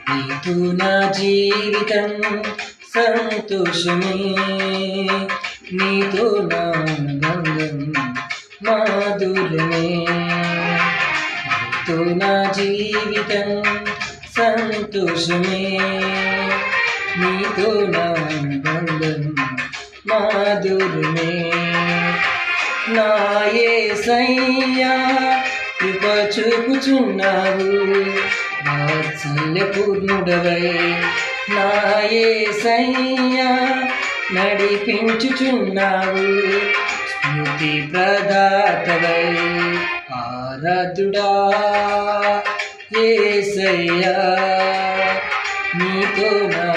నీతో నా జీవితం సంతోషమే, నీతో నా ఆనందం మాధుర్యమే. నీతో నా జీవితం సంతోషమే, నీతో నా ఆనందం మాధుర్యమే. నా యేసయ్యా కృప చూపుచున్నావు, వాత్సల్య పూర్ణుడవై. నా యేసయ్యా నడిపించుచున్నావు, స్మృతి ప్రదాతవై. ఆరాధుడా యేసయ్యా, నీతో నా